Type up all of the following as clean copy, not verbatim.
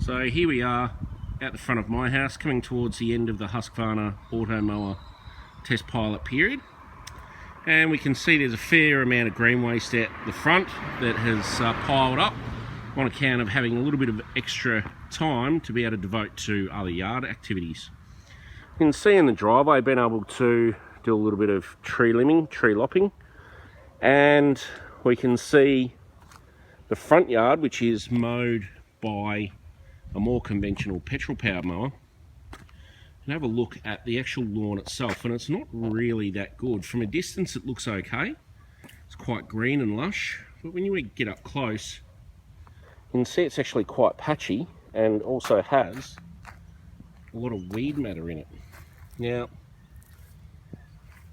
So here we are at the front of my house, coming towards the end of the Husqvarna Automower test pilot period. And we can see there's a fair amount of green waste at the front that has piled up on account of having a little bit of extra time to be able to devote to other yard activities. You can see in the driveway I've been able to do a little bit of tree limbing, tree lopping, and we can see the front yard, which is mowed by a more conventional petrol powered mower. And have a look at the actual lawn itself, and it's not really that good. From a distance it looks okay, it's quite green and lush, but when you get up close you can see it's actually quite patchy and also has a lot of weed matter in it. Now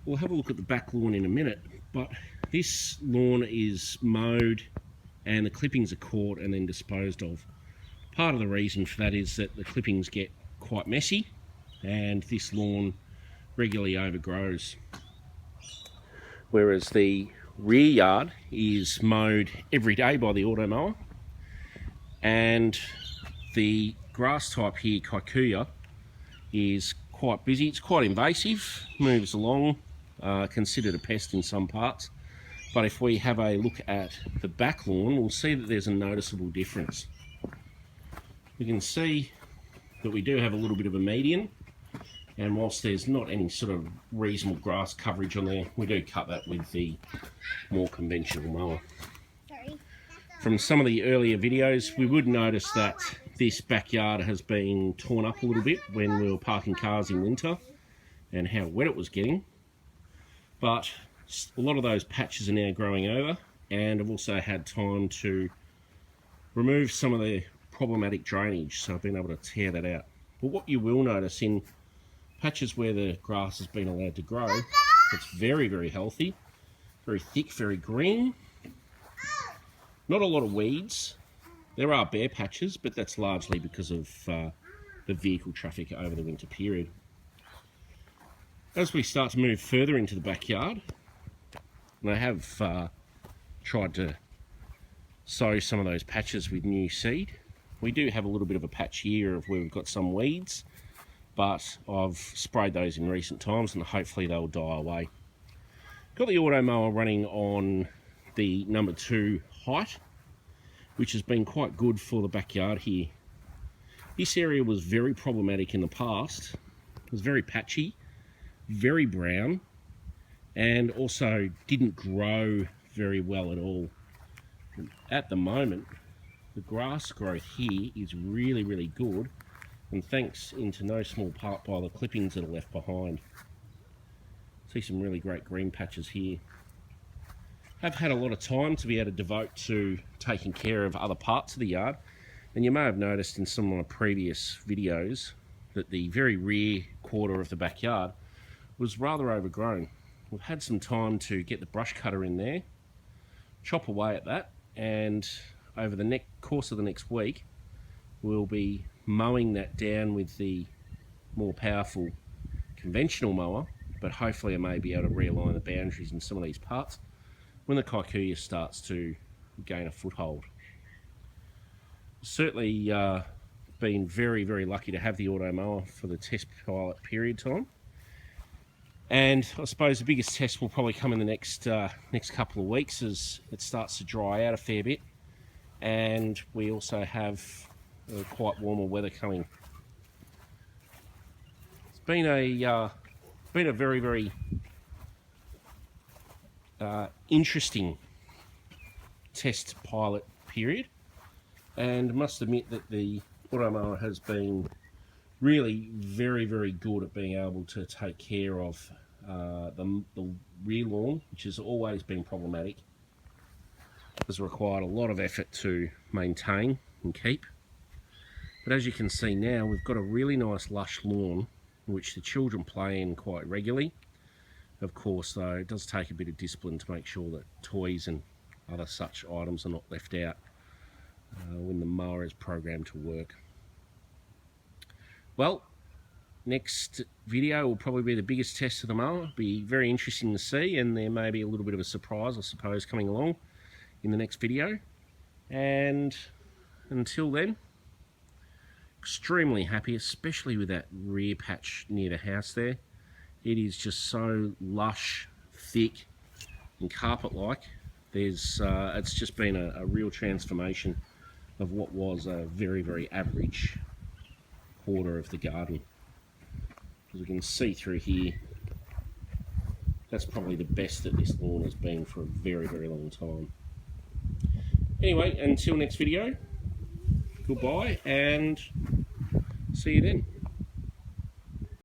we'll have a look at the back lawn in a minute, but this lawn is mowed and the clippings are caught and then disposed of. Part of the reason for that is that the clippings get quite messy and this lawn regularly overgrows. Whereas the rear yard is mowed every day by the Automower, and the grass type here, kikuyu, is quite busy. It's quite invasive, moves along, considered a pest in some parts. But if we have a look at the back lawn, we'll see that there's a noticeable difference. We can see that we do have a little bit of a median, and whilst there's not any sort of reasonable grass coverage on there, we do cut that with the more conventional mower. From some of the earlier videos, we would notice that this backyard has been torn up a little bit when we were parking cars in winter and how wet it was getting. But a lot of those patches are now growing over, and I've also had time to remove some of the problematic drainage, so I've been able to tear that out. But what you will notice in patches where the grass has been allowed to grow, it's very, very healthy, very thick, very green. Not a lot of weeds. There are bare patches, but that's largely because of the vehicle traffic over the winter period. As we start to move further into the backyard, and I have tried to sow some of those patches with new seed. We do have a little bit of a patch here of where we've got some weeds, but I've sprayed those in recent times and hopefully they'll die away. Got the Automower running on the number 2 height, which has been quite good for the backyard here. This area was very problematic in the past. It was very patchy, very brown, and also didn't grow very well at all. At the moment, the grass growth here is really, really good, and thanks into no small part by the clippings that are left behind. See some really great green patches here. I've had a lot of time to be able to devote to taking care of other parts of the yard, and you may have noticed in some of my previous videos that the very rear quarter of the backyard was rather overgrown. We've had some time to get the brush cutter in there, chop away at that, and over the course of the next week we'll be mowing that down with the more powerful conventional mower, but hopefully I may be able to realign the boundaries in some of these parts when the kikuyu starts to gain a foothold. Certainly been very, very lucky to have the Automower for the test pilot period time. And I suppose the biggest test will probably come in the next couple of weeks as it starts to dry out a fair bit, and we also have quite warmer weather coming. It's been a very, very interesting test pilot period, and must admit that the Automower has been really very, very good at being able to take care of the rear lawn, which has always been problematic. Has required a lot of effort to maintain and keep. But as you can see now, we've got a really nice lush lawn which the children play in quite regularly. Of course, though, it does take a bit of discipline to make sure that toys and other such items are not left out when the mower is programmed to work. Well, next video will probably be the biggest test of the mower. It'll be very interesting to see, and there may be a little bit of a surprise, I suppose, coming along in the next video. And until then, extremely happy, especially with that rear patch near the house there. It is just so lush, thick, and carpet-like. It's just been a real transformation of what was a very, very average quarter of the garden. As we can see through here, that's probably the best that this lawn has been for a very, very long time. Anyway, until next video, goodbye and see you then.